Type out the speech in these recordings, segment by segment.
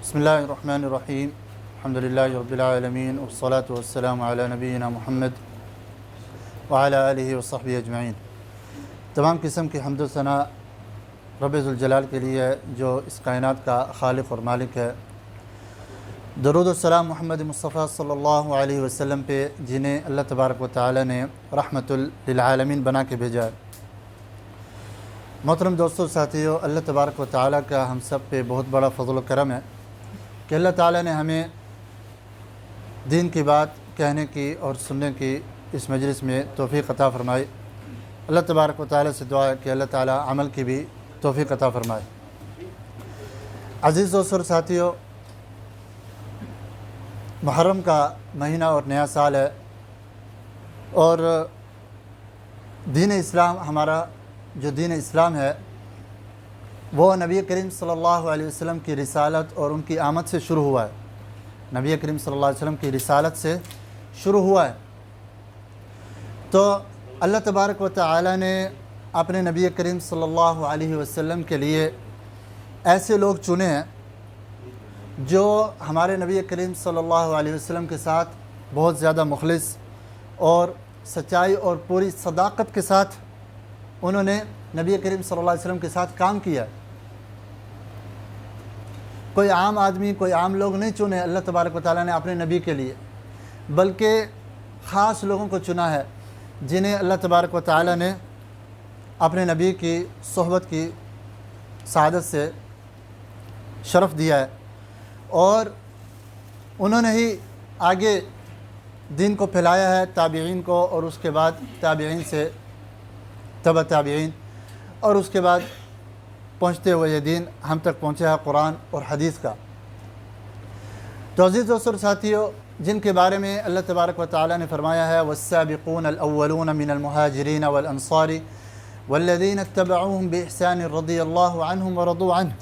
بسم اللہ الرحمن الرحیم الحمد للہ رب العالمین والصلاة والسلام علی نبینا محمد وعلی آلہ وصحبہ اجمعین۔ تمام قسم کی حمد و ثنا رب ذوالجلال کے لیے ہے جو اس کائنات کا خالق اور مالک ہے۔ درود و سلام محمد مصطفیٰ صلی اللہ علیہ وسلم پہ جنہیں اللہ تبارک و تعالی نے رحمت للعالمین بنا کے بھیجا ہے۔ محترم دوستو ساتھیو، اللہ تبارک و تعالی کا ہم سب پہ بہت بڑا فضل و کرم ہے کہ اللہ تعالی نے ہمیں دین کی بات کہنے کی اور سننے کی اس مجلس میں توفیق عطا فرمائی۔ اللہ تبارک و تعالی سے دعا ہے کہ اللہ تعالی عمل کی بھی توفیق عطا فرمائے۔ عزیز دوستو ساتھیو، محرم کا مہینہ اور نیا سال ہے اور دین اسلام ہمارا جو دین اسلام ہے وہ نبی کریم صلی اللہ علیہ وسلم کی رسالت اور ان کی آمد سے شروع ہوا ہے۔ نبی کریم صلی اللہ علیہ وسلم کی رسالت سے شروع ہوا ہے۔ تو اللہ تبارک و تعالی نے اپنے نبی کریم صلی اللہ علیہ وسلم کے لیے ایسے لوگ چنے ہیں جو ہمارے نبی کریم صلی اللہ علیہ وسلم کے ساتھ بہت زیادہ مخلص اور سچائی اور پوری صداقت کے ساتھ انہوں نے نبی کریم صلی اللہ علیہ وسلم کے ساتھ کام کیا۔ کوئی عام آدمی، کوئی عام لوگ نہیں چنے اللہ تبارک و تعالیٰ نے اپنے نبی کے لیے، بلکہ خاص لوگوں کو چنا ہے جنہیں اللہ تبارک و تعالیٰ نے اپنے نبی کی صحبت کی سعادت سے شرف دیا ہے، اور انہوں نے ہی آگے دین کو پھیلایا ہے تابعین کو، اور اس کے بعد تابعین سے تبع تابعین، اور اس کے بعد پہنچتے ہوئے یہ دین ہم تک پہنچا ہے قرآن اور حدیث کا۔ تو عزیز دوستو ساتھیو، جن کے بارے میں اللہ تبارک و تعالی نے فرمایا ہے والسابقون الاولون من المہاجرین والانصار والذین اتبعوهم باحسان رضی اللہ عنہم ورضوا عنہ۔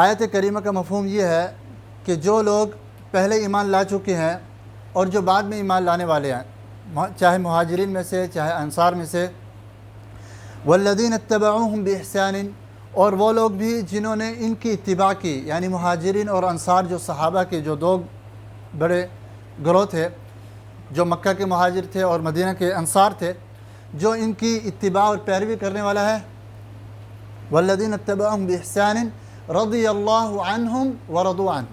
آیت کریمہ کا مفہوم یہ ہے کہ جو لوگ پہلے ایمان لا چکے ہیں اور جو بعد میں ایمان لانے والے ہیں، چاہے مہاجرین میں سے چاہے انصار میں سے، والذین اتبعوهم باحسان، اور وہ لوگ بھی جنہوں نے ان کی اتباع کی، یعنی مہاجرین اور انصار جو صحابہ کے جو دو بڑے گروہ تھے، جو مکہ کے مہاجر تھے اور مدینہ کے انصار تھے، جو ان کی اتباع اور پیروی کرنے والا ہے، والذین اتبعوهم باحسان رضی اللہ عنہم ورضوا عنہ،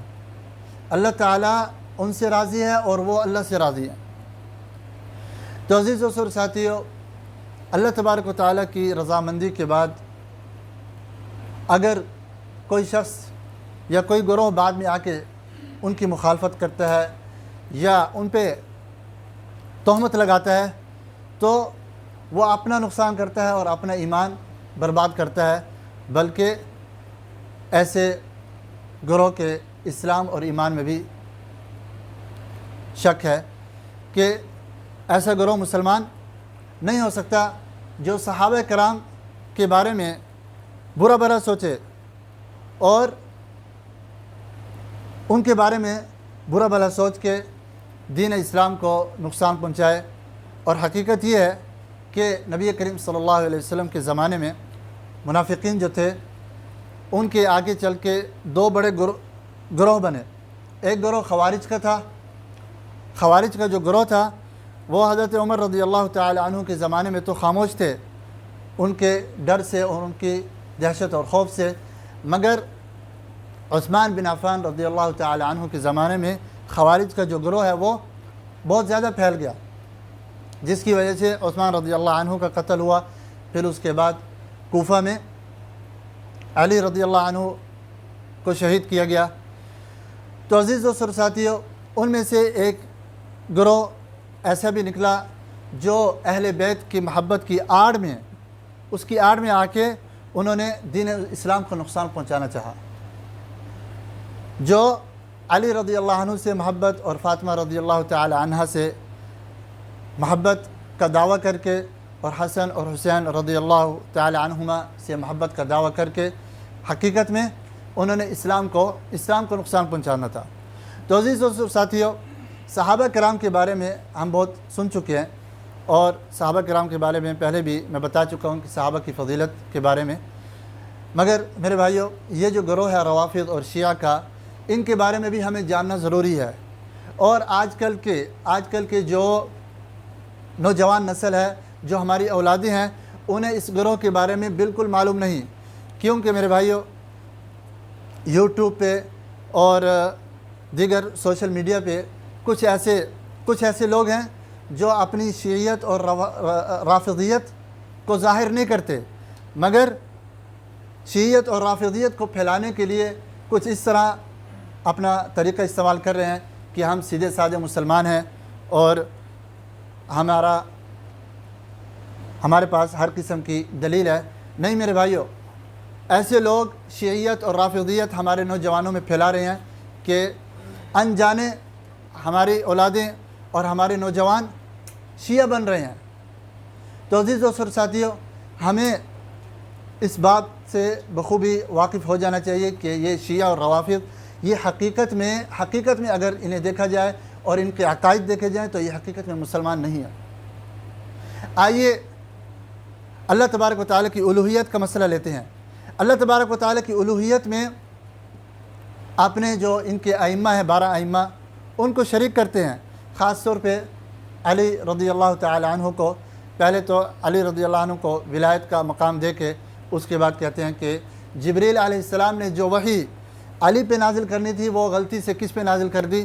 اللہ تعالیٰ ان سے راضی ہے اور وہ اللہ سے راضی ہے۔ تو عزیز دوستو ساتھیو، اللہ تبارک و تعالیٰ کی رضامندی کے بعد اگر کوئی شخص یا کوئی گروہ بعد میں آ کے ان کی مخالفت کرتا ہے یا ان پہ تہمت لگاتا ہے تو وہ اپنا نقصان کرتا ہے اور اپنا ایمان برباد کرتا ہے، بلکہ ایسے گروہ کے اسلام اور ایمان میں بھی شک ہے کہ ایسا گروہ مسلمان نہیں ہو سکتا جو صحابہ کرام کے بارے میں برا بھلا سوچے اور ان کے بارے میں برا بھلا سوچ کے دین اسلام کو نقصان پہنچائے۔ اور حقیقت یہ ہے کہ نبی کریم صلی اللہ علیہ وسلم کے زمانے میں منافقین جو تھے ان کے آگے چل کے دو بڑے گروہ بنے۔ ایک گروہ خوارج کا تھا۔ خوارج کا جو گروہ تھا وہ حضرت عمر رضی اللہ تعالی عنہ کے زمانے میں تو خاموش تھے ان کے ڈر سے اور ان کی دہشت اور خوف سے، مگر عثمان بن عفان رضی اللہ تعالی عنہ کے زمانے میں خوارج کا جو گروہ ہے وہ بہت زیادہ پھیل گیا، جس کی وجہ سے عثمان رضی اللہ عنہ کا قتل ہوا۔ پھر اس کے بعد کوفہ میں علی رضی اللہ عنہ کو شہید کیا گیا۔ تو عزیز دوستو ساتھیو، ان میں سے ایک گروہ ایسا بھی نکلا جو اہل بیت کی محبت کی آڑ میں، اس کی آڑ میں آ کے انہوں نے دین اسلام کو نقصان پہنچانا چاہا، جو علی رضی اللہ عنہ سے محبت اور فاطمہ رضی اللہ تعالی عنہ سے محبت کا دعویٰ کر کے اور حسن اور حسین رضی اللہ تعالی عنہما سے محبت کا دعویٰ کر کے حقیقت میں انہوں نے اسلام کو نقصان پہنچانا تھا۔ تو عزیز دوستو ساتھیو، صحابہ کرام کے بارے میں ہم بہت سن چکے ہیں، اور صحابہ کرام کے بارے میں پہلے بھی میں بتا چکا ہوں کہ صحابہ کی فضیلت کے بارے میں مگر میرے بھائیوں یہ جو گروہ ہے روافض اور شیعہ کا، ان کے بارے میں بھی ہمیں جاننا ضروری ہے، اور آج کل کے جو نوجوان نسل ہے، جو ہماری اولادیں ہیں، انہیں اس گروہ کے بارے میں بالکل معلوم نہیں، کیونکہ میرے بھائیوں یوٹیوب پہ اور دیگر سوشل میڈیا پہ کچھ ایسے لوگ ہیں جو اپنی شیعیت اور رافضیت کو ظاہر نہیں کرتے، مگر شیعیت اور رافضیت کو پھیلانے کے لیے کچھ اس طرح اپنا طریقہ استعمال کر رہے ہیں کہ ہم سیدھے سادھے مسلمان ہیں اور ہمارے پاس ہر قسم کی دلیل ہے۔ نہیں میرے بھائیوں، ایسے لوگ شیعیت اور رافضیت ہمارے نوجوانوں میں پھیلا رہے ہیں کہ انجانے ہماری اولادیں اور ہمارے نوجوان شیعہ بن رہے ہیں۔ تو عزیز دوستو ساتھیوں، ہمیں اس بات سے بخوبی واقف ہو جانا چاہیے کہ یہ شیعہ اور روافض یہ حقیقت میں اگر انہیں دیکھا جائے اور ان کے عقائد دیکھے جائیں تو یہ حقیقت میں مسلمان نہیں ہیں۔ آئیے اللہ تبارک و تعالیٰ کی الوہیت کا مسئلہ لیتے ہیں۔ اللہ تبارک و تعالیٰ کی الوہیت میں اپنے جو ان کے ائمہ ہیں 12 ائمہ، ان کو شریک کرتے ہیں، خاص طور پہ علی رضی اللہ تعالی عنہ کو۔ پہلے تو علی رضی اللہ عنہ کو ولایت کا مقام دے کے اس کے بعد کہتے ہیں کہ جبریل علیہ السلام نے جو وحی علی پہ نازل کرنی تھی وہ غلطی سے کس پہ نازل کر دی؟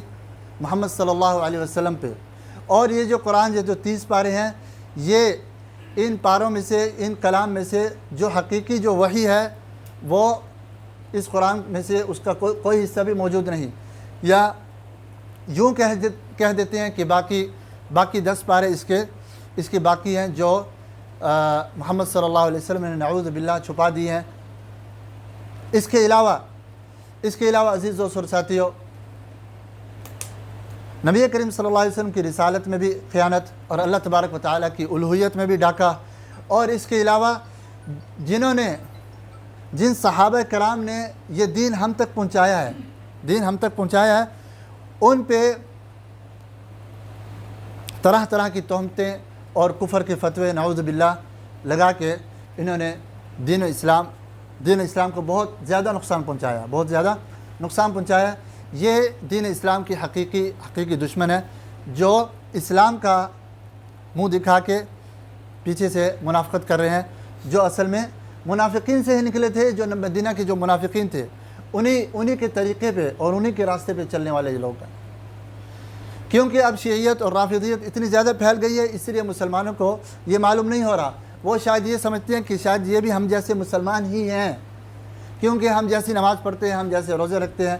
محمد صلی اللہ علیہ وسلم پہ۔ اور یہ جو قرآن جو 30 پارے ہیں، یہ ان پاروں میں سے، ان کلام میں سے جو حقیقی جو وحی ہے وہ اس قرآن میں سے اس کا کوئی حصہ بھی موجود نہیں، یا یوں کہہ دیتے ہیں کہ باقی 10 پارے اس کے باقی ہیں جو محمد صلی اللہ علیہ وسلم نے نعوذ باللہ چھپا دی ہیں۔ اس کے علاوہ عزیز دوستو ساتھیوں، نبی کریم صلی اللہ علیہ وسلم کی رسالت میں بھی خیانت اور اللہ تبارک و تعالیٰ کی الوہیت میں بھی ڈاکہ، اور اس کے علاوہ جن صحابہ کرام نے یہ دین ہم تک پہنچایا ہے ان پہ طرح طرح کی تہمتیں اور کفر کے فتوے نعوذ باللہ لگا کے انہوں نے دین اسلام کو بہت زیادہ نقصان پہنچایا۔ یہ دین اسلام کی حقیقی دشمن ہے، جو اسلام کا منہ دکھا کے پیچھے سے منافقت کر رہے ہیں، جو اصل میں منافقین سے ہی نکلے تھے، جو مدینہ کے جو منافقین تھے انہی کے طریقے پہ اور انہی کے راستے پہ چلنے والے لوگ ہیں۔ کیونکہ اب شیعیت اور رافضیت اتنی زیادہ پھیل گئی ہے، اس لیے مسلمانوں کو یہ معلوم نہیں ہو رہا۔ وہ شاید یہ سمجھتے ہیں کہ شاید یہ بھی ہم جیسے مسلمان ہی ہیں، کیونکہ ہم جیسی نماز پڑھتے ہیں، ہم جیسے روزے رکھتے ہیں،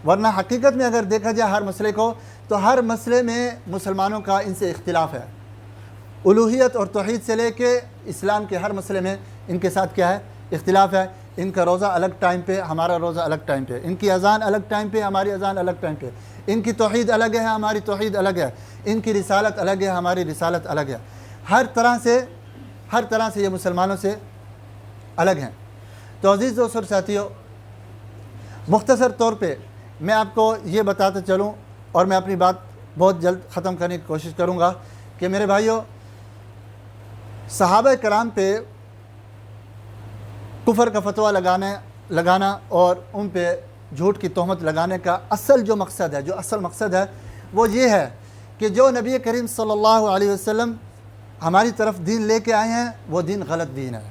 ورنہ حقیقت میں اگر دیکھا جائے ہر مسئلے کو تو ہر مسئلے میں مسلمانوں کا ان سے اختلاف ہے۔ الوہیت اور توحید سے لے کے اسلام کے ہر مسئلے میں ان کے ساتھ کیا ہے؟ اختلاف ہے۔ ان کا روزہ الگ ٹائم پہ، ہمارا روزہ الگ ٹائم پہ، ان کی اذان الگ ٹائم پہ، ہماری اذان الگ ٹائم پہ، ان کی توحید الگ ہے، ہماری توحید الگ ہے، ان کی رسالت الگ ہے، ہماری رسالت الگ ہے۔ ہر طرح سے یہ مسلمانوں سے الگ ہیں۔ تو عزیز دوستو ساتھیوں، مختصر طور پہ میں آپ کو یہ بتاتا چلوں اور میں اپنی بات بہت جلد ختم کرنے کی کوشش کروں گا کہ میرے بھائیوں، صحابہ کرام پہ کفر کا فتویٰ لگانا اور ان پہ جھوٹ کی تہمت لگانے کا اصل مقصد ہے وہ یہ ہے کہ جو نبی کریم صلی اللہ علیہ وسلم ہماری طرف دین لے کے آئے ہیں وہ دین غلط دین ہے،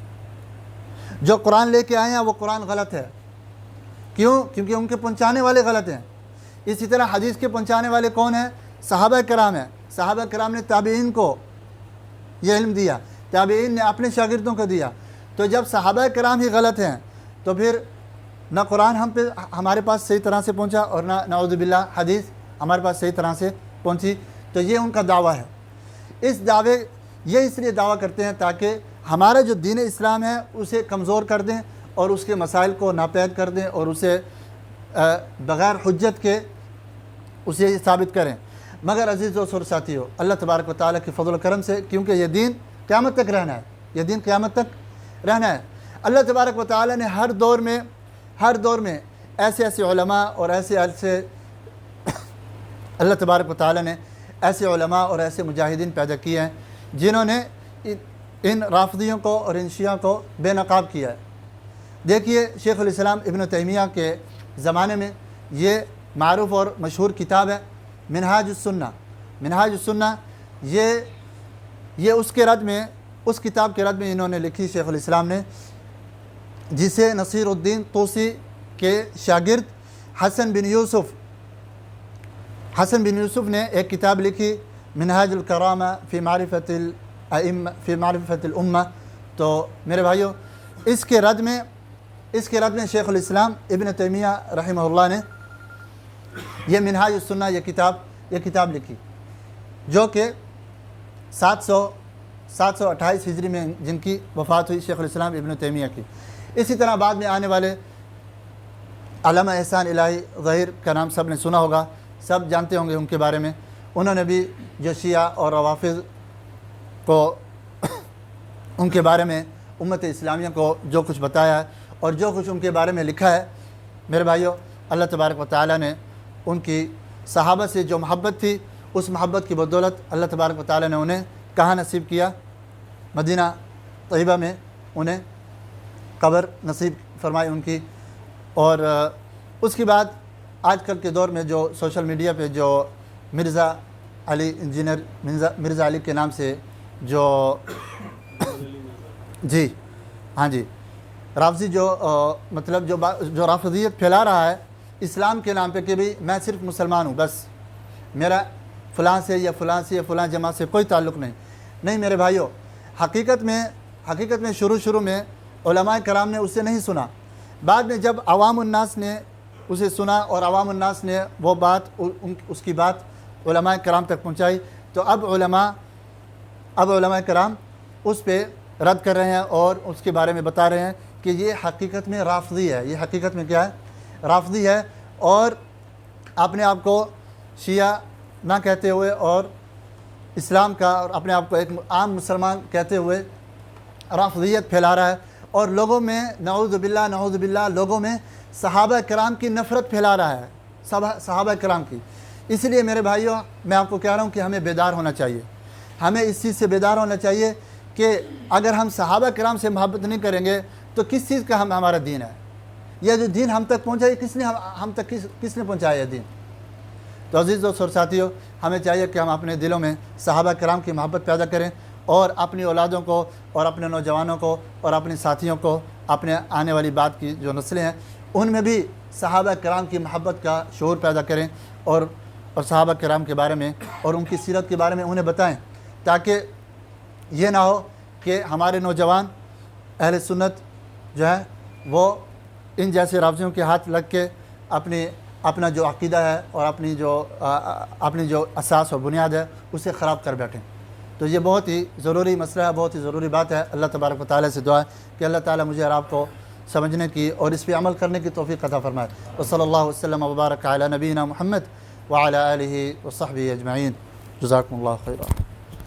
جو قرآن لے کے آئے ہیں وہ قرآن غلط ہے۔ کیوں؟ کیونکہ ان کے پہنچانے والے غلط ہیں۔ اسی طرح حدیث کے پہنچانے والے کون ہیں؟ صحابہ کرام ہیں۔ صحابہ کرام نے تابعین کو یہ علم دیا، تابعین نے اپنے شاگردوں کو دیا۔ تو جب صحابہ کرام ہی غلط ہیں تو پھر نہ قرآن ہمارے پاس صحیح طرح سے پہنچا اور نہ نعوذ باللہ حدیث ہمارے پاس صحیح طرح سے پہنچی۔ تو یہ ان کا دعویٰ ہے۔ یہ اس لیے دعویٰ کرتے ہیں تاکہ ہمارا جو دین اسلام ہے اسے کمزور کر دیں اور اس کے مسائل کو ناپید کر دیں اور اسے بغیر حجت کے اسے ثابت کریں۔ مگر عزیز دوستو ساتھیوں، اللہ تبارک و تعالیٰ کے فضل و کرم سے، کیونکہ یہ دین قیامت تک رہنا ہے، اللہ تبارک و تعالیٰ نے ہر دور میں ایسے علماء اور ایسے اللہ تبارک و تعالیٰ نے ایسے علماء اور ایسے مجاہدین پیدا کیے ہیں جنہوں نے ان رافضیوں کو اور ان شیعہ کو بے نقاب کیا ہے۔ دیکھیے شیخ الاسلام ابن تیمیہ کے زمانے میں یہ معروف اور مشہور کتاب ہے منہاج السنہ۔ منہاج السنہ یہ اس کے رد میں، اس کتاب کے رد میں انہوں نے لکھی شیخ الاسلام نے، جسے نصیر الدین طوسی کے شاگرد حسن بن یوسف نے ایک کتاب لکھی منہاج الکرامہ فی معرفت الامہ۔ تو میرے بھائیوں، اس کے رد میں شیخ الاسلام ابن تیمیہ رحمہ اللہ نے یہ منہاج السنہ یہ کتاب لکھی، جو کہ 728 ہجری میں جن کی وفات ہوئی شیخ الاسلام ابن تیمیہ کی۔ اسی طرح بعد میں آنے والے علامہ احسان الہی ظاہر کا نام سب نے سنا ہوگا، سب جانتے ہوں گے ان کے بارے میں۔ انہوں نے بھی جو شیعہ اور روافض کو ان کے بارے میں امت اسلامیہ کو جو کچھ بتایا ہے اور جو کچھ ان کے بارے میں لکھا ہے، میرے بھائیوں، اللہ تبارک و تعالیٰ نے ان کی صحابہ سے جو محبت تھی، اس محبت کی بدولت اللہ تبارک و تعالیٰ نے انہیں کہاں نصیب کیا؟ مدینہ طیبہ میں انہیں قبر نصیب فرمائی ان کی۔ اور اس کے بعد آج کل کے دور میں جو سوشل میڈیا پہ جو مرزا علی انجینئر مرزا علی کے نام سے جو جی ہاں جی رافضی مطلب جو رافضیت پھیلا رہا ہے اسلام کے نام پہ کہ بھئی میں صرف مسلمان ہوں، بس میرا فلاں سے یا فلاں جماعت سے کوئی تعلق نہیں میرے بھائیوں، حقیقت میں شروع میں علماء کرام نے اسے نہیں سنا، بعد میں جب عوام الناس نے اسے سنا اور عوام الناس نے وہ بات اس کی بات علماء کرام تک پہنچائی، تو اب علماء کرام اس پہ رد کر رہے ہیں اور اس کے بارے میں بتا رہے ہیں کہ یہ حقیقت میں رافضی ہے، یہ حقیقت میں کیا ہے؟ رافضی ہے، اور اپنے آپ کو شیعہ نہ کہتے ہوئے اور اسلام کا اور اپنے آپ کو ایک عام مسلمان کہتے ہوئے رافضیت پھیلا رہا ہے، اور لوگوں میں نعوذ باللہ لوگوں میں صحابہ کرام کی نفرت پھیلا رہا ہے، صحابہ کرام کی۔ اس لیے میرے بھائیوں، میں آپ کو کہہ رہا ہوں کہ ہمیں بیدار ہونا چاہیے، ہمیں اس چیز سے بیدار ہونا چاہیے کہ اگر ہم صحابہ کرام سے محبت نہیں کریں گے تو کس چیز کا ہمارا دین ہے؟ یہ جو دین ہم تک پہنچا کس نے پہنچایا یہ دین؟ تو عزیز دوست اور ساتھیوں، ہمیں چاہیے کہ ہم اپنے دلوں میں صحابہ کرام کی محبت پیدا کریں، اور اپنی اولادوں کو اور اپنے نوجوانوں کو اور اپنے ساتھیوں کو، اپنے آنے والی بعد کی جو نسلیں ہیں ان میں بھی صحابہ کرام کی محبت کا شعور پیدا کریں، اور صحابہ کرام کے بارے میں اور ان کی سیرت کے بارے میں انہیں بتائیں، تاکہ یہ نہ ہو کہ ہمارے نوجوان اہل سنت جو ہے وہ ان جیسے رافضیوں کے ہاتھ لگ کے اپنا جو عقیدہ ہے اور اپنی جو اساس اور بنیاد ہے اسے خراب کر بیٹھیں۔ تو یہ بہت ہی ضروری مسئلہ ہے، بہت ہی ضروری بات ہے۔ اللہ تبارک و تعالیٰ سے دعا ہے کہ اللہ تعالیٰ مجھے اور آپ کو سمجھنے کی اور اس پہ عمل کرنے کی توفیق عطا فرمائے۔ وصلی اللہ وسلم وبارک علی نبینا محمد وعلی آلہ وصحبہ اجمعین۔ جزاکم اللہ خیرا۔